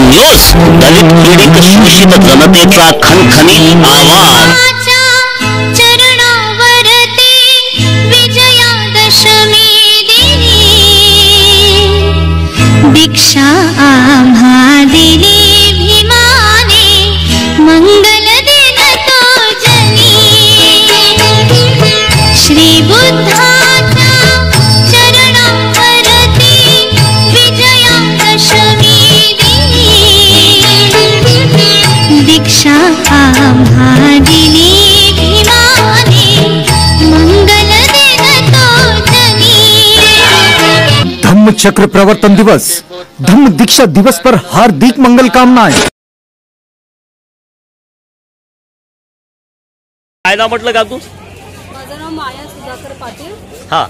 News, दलित पीडित शोषित जनतेचा खणखणीत आवाज। चरणावरती विजयादशमी दिनी, दीक्षा आम्हा दिली भीमाने, मंगल दिन तो जनी। श्री बुद्धाच्या चरणावरती विजयादशमी दीक्षा आम्हा दिली भीमाने, मंगल दिन तो जनी। धम्म चक्र प्रवर्तन दिवस, धम्म दीक्षा दिवस पर हार्दिक मंगल कामनाएं। काय नाव म्हटलं का तू? माझं नाव माया सुधाकर पाटील। हा,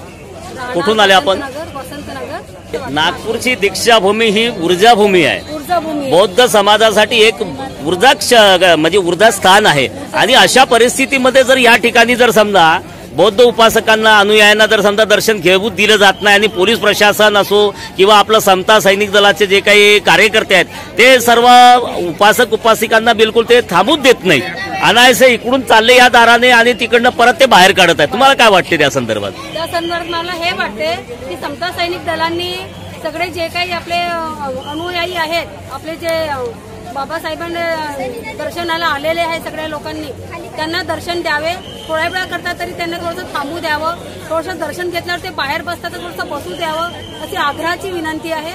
कुठून आले आपण? वसंतनगर। नागपूरची दीक्षाभूमी ही ऊर्जाभूमी आहे। ऊर्जाभूमी बौद्ध समाजासाठी एक म्हणजे ऊर्जा स्थान आहे। आणि अशा परिस्थितीमध्ये जर या ठिकाणी जर समजा बौद्ध उपासकांना अनुयायांना जर समजा दर्शन घेऊ दिलं जात नाही आणि पोलीस प्रशासन असो किंवा आपलं समता सैनिक दलाचे जे काही कार्यकर्ते आहेत ते सर्व उपासक उपासिकांना बिलकुल ते थांबूच देत नाही, अनायसे इकडून चालले या दाराने आणि तिकडनं परत ते बाहेर काढत आहेत। तुम्हाला काय वाटते त्या संदर्भात? त्या संदर्भात मला हे वाटते की समता सैनिक दलांनी सगळे जे काही आपले अनुयायी आहेत, आपले जे बाबासाहेबांना दर्शनाला आलेले आहे सगळ्या लोकांनी, त्यांना दर्शन द्यावे। थोड्या वेळा करता तरी त्यांना थोडंसं थांबू द्यावं, थोडंसं दर्शन घेतल्यावर ते बाहेर बसतात तर थोडंसं बसू द्यावं, अशी आग्रहाची विनंती आहे।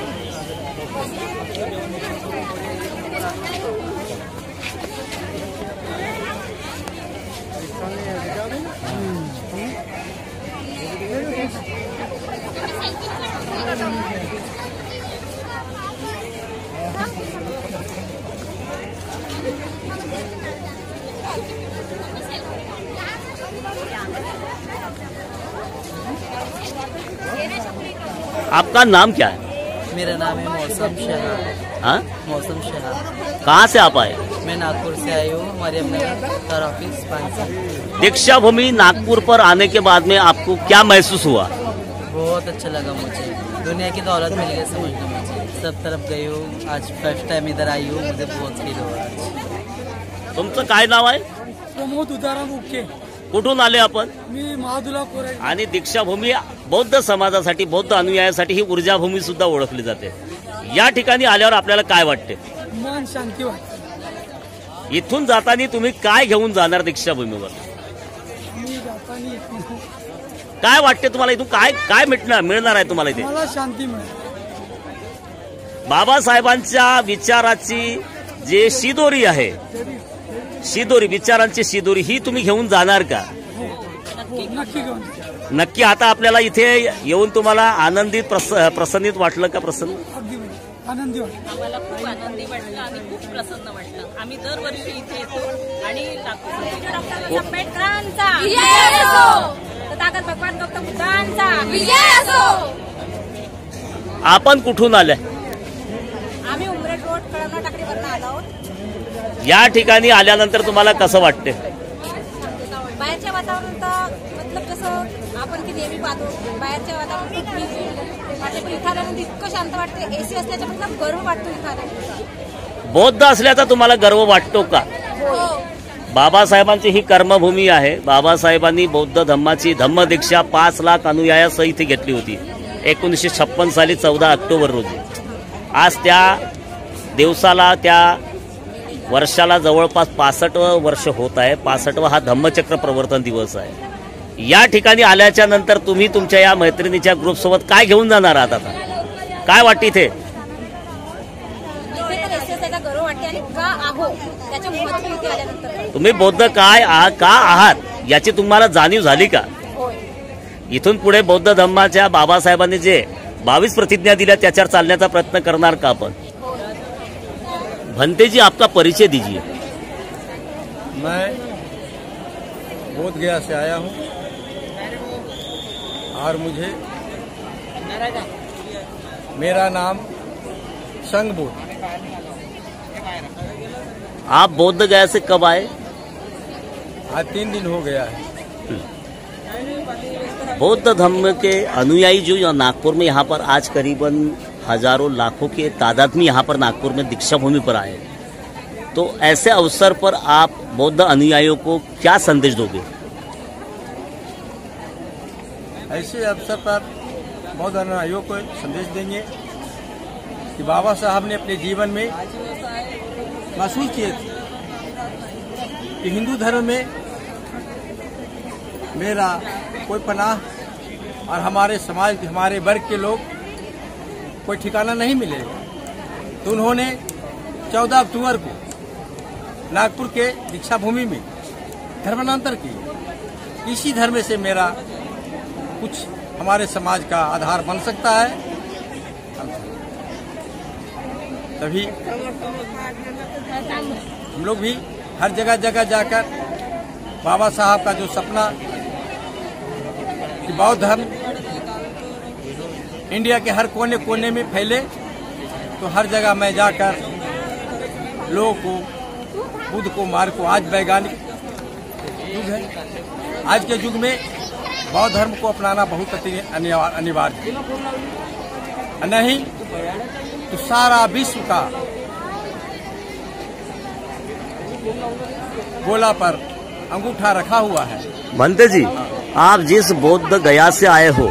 आपका नाम क्या है? मेरा नाम है मौसम शाह। हाँ, मौसम शाह। कहाँ से आप आए? मैं नागपुर से आई हूँ, हमारे अपने ऑफिस 5 साल। दीक्षाभूमि नागपुर पर आने के बाद में आपको क्या महसूस हुआ? बहुत अच्छा लगा मुझे, दुनिया की दौलत मिल गई समझ लो मुझे। सब तरफ गई हूँ, आज फर्स्ट टाइम इधर आई हूँ, मुझे बहुत फील हो रहा है। तुमचं काय नाव आहे? प्रमोद उदाराम उके। कुठून आले आपण? मी महादुलापूर आहे। आणि दीक्षाभूमी बौद्ध समाजासाठी बौद्ध अनुयायासाठी ही ऊर्जाभूमी सुद्धा ओळखली जाते। या ठिकाणी आल्यावर आपल्याला काय वाटते? मन शांती वाटते। इथून जाताना तुम्ही काय घेऊन जाणार दीक्षाभूमीवर? मी जाताना काय वाटते तुम्हाला इथून काय काय मिळणार आहे तुम्हाला इथे? मला शांती मिळेल। बाबासाहेबांच्या विचाराची जे शिदोरी आहे, शिदोरी विचारांची शिदोरी ही तुम्ही घेऊन जाणार का? नक्की घेऊन नक्की। आता आपल्याला इथे येऊन तुम्हाला आनंदित प्रसन्नित वाटलं का? प्रसन्न, अगदी आनंदी वाटतं। आम्हाला खूप आनंदी वाटलं आणि खूप प्रसन्न वाटलं। आम्ही दरवर्षी इथे येतो आणि डॉक्टर आंबेडकरांचा विजय असो, तथागत भगवान गौतम बुद्धांचा विजय असो। आपण कुठून आले? आम्ही उमरेड रोड कळमना टाकडीवरून आलो आहोत। या ठिकाणी आल्यानंतर तुम्हाला कसं वाटते? बाहेरच्या वातावरण तर मतलब जसं आपण की नेहमी पाहतो, बाहेरच्या वातावरण इथं आल्यानंतर इतकं शांत वाटते। एसी असल्याच्या मतलब गर्व वाटतो इथं आल्यानंतर। बौद्ध असल्याचा तुम्हाला गर्व वाटतो का? बाबासाहेबांची ही कर्मभूमी आहे। बाबासाहेबांनी बौद्ध धम्माची धम्मदीक्षा 5 लाख अनुयायासह इथे घेतली होती 1956 साली 14 ऑक्टोबर रोजी। आज त्या दिवसाला, त्या वर्षाला जवळपास 65 वर्ष होत आहे। 65वा हा धम्मचक्र प्रवर्तन दिवस आहे। या ठिकाणी आल्याच्या नंतर तुम्ही तुमच्या या मैत्रिणीच्या ग्रुप सोबत काय घेऊन जाणार आहात? आता काय वाटते इथे? गर्व वाटते आणि का आहो त्याच्या महत्त्व इथे आल्यानंतर तुम्ही बौद्ध काय का आहात याची तुम्हाला जाणीव झाली का? इथून पुढे बौद्ध धम्माच्या बाबासाहेबांनी जे 22 प्रतिज्ञा दिल्या त्याच्यावर चालण्याचा प्रयत्न करणार का आपण? भंते जी, आपका परिचय दीजिए। मैं बोध गया से आया हूँ और मेरा नाम संगबोध। आप बोध गया से कब आए? आज 3 दिन हो गया है। बौद्ध धर्म के अनुयायी जो नागपुर में यहाँ पर आज करीबन हजारों लाखों के तादाद में यहाँ पर नागपुर में दीक्षा भूमि पर आए, तो ऐसे अवसर पर आप बौद्ध अनुयायियों को क्या संदेश दोगे? ऐसे अवसर पर बौद्ध अनुयायियों को संदेश देंगे कि बाबा साहब ने अपने जीवन में महसूस किए थे कि हिंदू धर्म में मेरा कोई पनाह और हमारे समाज हमारे वर्ग के लोग कोई ठिकाना नहीं मिलेगा। तो उन्होंने 14 अक्टूबर को नागपुर के दीक्षा भूमि में धर्मांतर किया। इसी धर्म से मेरा कुछ हमारे समाज का आधार बन सकता है। तभी हम लोग भी हर जगह जगह जाकर बाबा साहब का जो सपना कि बौद्ध धर्म इंडिया के हर कोने कोने में फैले, तो हर जगह मैं जाकर लोगों को बुद्ध को मार्ग को, आज वैज्ञानिक युग है, आज के युग में बौद्ध धर्म को अपनाना बहुत अनिवार्य है। नहीं तो सारा विश्व का गोला पर अंगूठा रखा हुआ है। भंते जी, आप जिस बौद्ध गया से आए हो,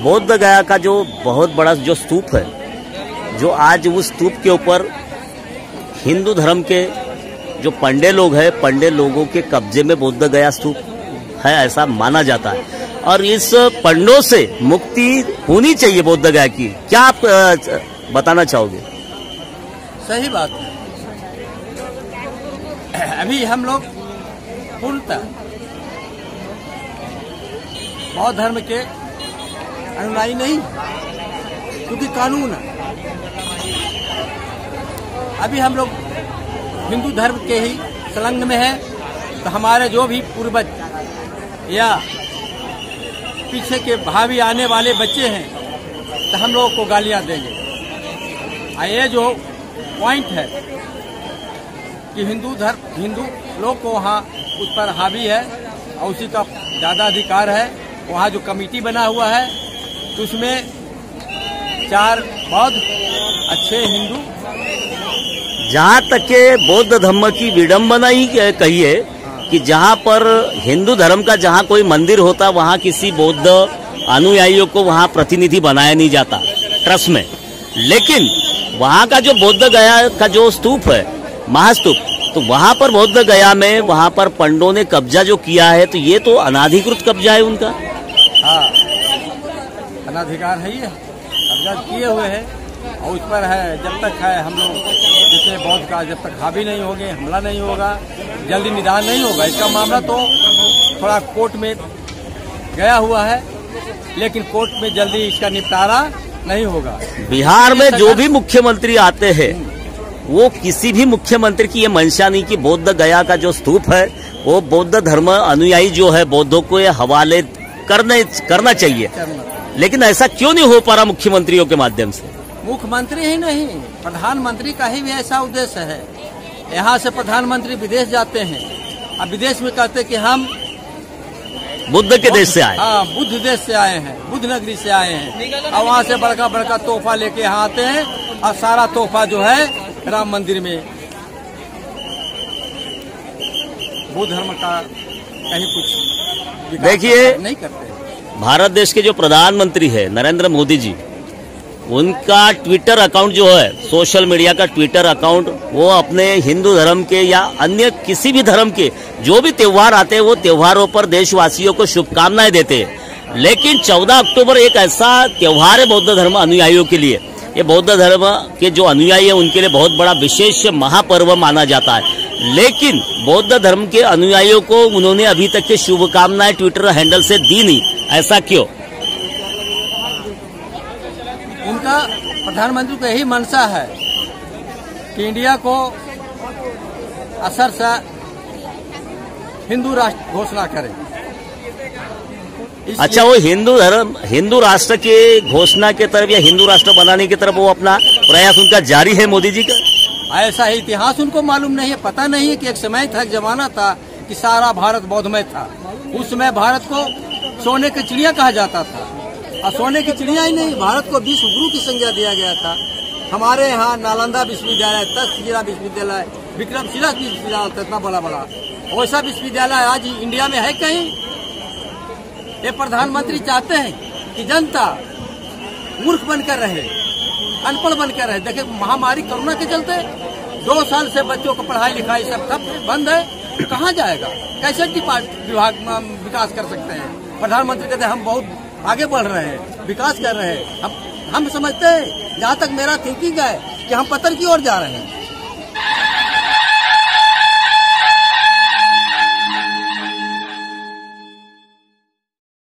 बौद्ध गया का जो बहुत बड़ा जो स्तूप है, जो आज उस स्तूप के ऊपर हिंदू धर्म के जो पंडे लोग हैं, पंडे लोगों के कब्जे में बौद्ध गया स्तूप है, ऐसा माना जाता है। और इस पंडों से मुक्ति होनी चाहिए बौद्ध गया की, क्या आप बताना चाहोगे? सही बात है। अभी हम लोग पूर्णतः बौद्ध धर्म के अनुयायी नहीं, क्योंकि कानून है। अभी हम लोग हिंदू धर्म के ही संलग्न में है, तो हमारे जो भी पूर्वज या पीछे के भावी आने वाले बच्चे हैं, तो हम लोगों को गालियां देंगे। ये जो पॉइंट है कि हिंदू लोग को वहाँ उस पर हावी है और उसी का ज़्यादा अधिकार है। वहाँ जो कमेटी बना हुआ है, तो उसमें 4 बौद्ध, अच्छे हिंदू। जहाँ तक के बौद्ध धर्म की विडंबना ही कहिए कि जहाँ पर हिंदू धर्म का जहाँ कोई मंदिर होता, वहाँ किसी बौद्ध अनुयायियों को वहाँ प्रतिनिधि बनाया नहीं जाता ट्रस्ट में। लेकिन वहाँ का जो बौद्ध गया का जो स्तूप है, महास्तूप, तो वहाँ पर बौद्ध गया में वहाँ पर पंडों ने कब्जा जो किया है, तो ये तो अनाधिकृत कब्जा है उनका। हाँ, अनाधिकार है, ये कब्जा किए हुए है और उस पर है। जब तक है हम लोग जैसे बौद्ध का जब तक हावी नहीं होंगे, हमला नहीं होगा, जल्दी निदान नहीं होगा। इसका मामला तो थोड़ा कोर्ट में गया हुआ है, लेकिन कोर्ट में जल्दी इसका निपटारा नहीं होगा। बिहार में जो भी मुख्यमंत्री आते हैं, वो किसी भी मुख्यमंत्री की ये मंशा नहीं कि बौद्ध गया का जो स्तूप है वो बौद्ध धर्म अनुयायी जो है बौद्धों को ये हवाले करना चाहिए। लेकिन ऐसा क्यों नहीं हो पा रहा मुख्यमंत्रियों के माध्यम से? मुख्यमंत्री ही नहीं, प्रधानमंत्री का ही भी ऐसा उद्देश्य है। यहाँ से प्रधानमंत्री विदेश जाते हैं, अब विदेश में कहते कि हम बुद्ध के देश से आए। हाँ, बुद्ध देश से आए हैं, बुद्ध नगरी से आए हैं, और वहाँ से बड़का बड़का तोहफा लेके यहाँ आते हैं, और सारा तोहफा जो है राम मंदिर में बुद्ध धर्म का कहीं कुछ देखिए नहीं करते। भारत देश के जो प्रधानमंत्री है नरेंद्र मोदी जी, उनका ट्विटर अकाउंट जो है, सोशल मीडिया का ट्विटर अकाउंट, वो अपने हिंदू धर्म के या अन्य किसी भी धर्म के जो भी त्योहार आते हैं, वो त्योहारों पर देशवासियों को शुभकामनाएं देते हैं। लेकिन 14 अक्टूबर एक ऐसा त्योहार है बौद्ध धर्म अनुयायियों के लिए, ये बौद्ध धर्म के जो अनुयायी है उनके लिए बहुत बड़ा विशेष महापर्व माना जाता है। लेकिन बौद्ध धर्म के अनुयायियों को उन्होंने अभी तक के शुभकामनाएं ट्विटर हैंडल से दी नहीं, ऐसा क्यों? उनका प्रधानमंत्री को यही मंशा है कि इंडिया को असर से हिंदू राष्ट्र घोषणा करें। अच्छा, वो हिंदू राष्ट्र के घोषणा की तरफ या हिंदू राष्ट्र बनाने की तरफ वो अपना प्रयास उनका जारी है मोदी जी का? ऐसा ही इतिहास उनको मालूम नहीं है, पता नहीं है कि एक समय था, एक जमाना था कि सारा भारत बौद्धमय था। उस समय भारत को सोने की चिड़िया कहा जाता था, और सोने की चिड़िया ही नहीं, भारत को विश्व गुरु की संज्ञा दिया गया था। हमारे यहाँ नालंदा विश्वविद्यालय, तक्षशिला विश्वविद्यालय, विक्रमशिला विश्वविद्यालय, इतना बड़ा बड़ा वैसा विश्वविद्यालय आज इंडिया में है कहीं? ये प्रधानमंत्री चाहते हैं कि जनता मूर्ख बनकर रहे, अनपढ़ बनकर रहे। देखिए महामारी कोरोना के चलते 2 साल से बच्चों को पढ़ाई लिखाई सब बंद है, कहाँ जाएगा? कैसे विभाग विकास कर सकते हैं? प्रधानमंत्री कहते हैं हम बहुत आगे बढ़ रहे हैं, विकास कर रहे हैं। हम समझते हैं, जहाँ तक मेरा थिंकिंग है कि हम पतन की ओर जा रहे हैं।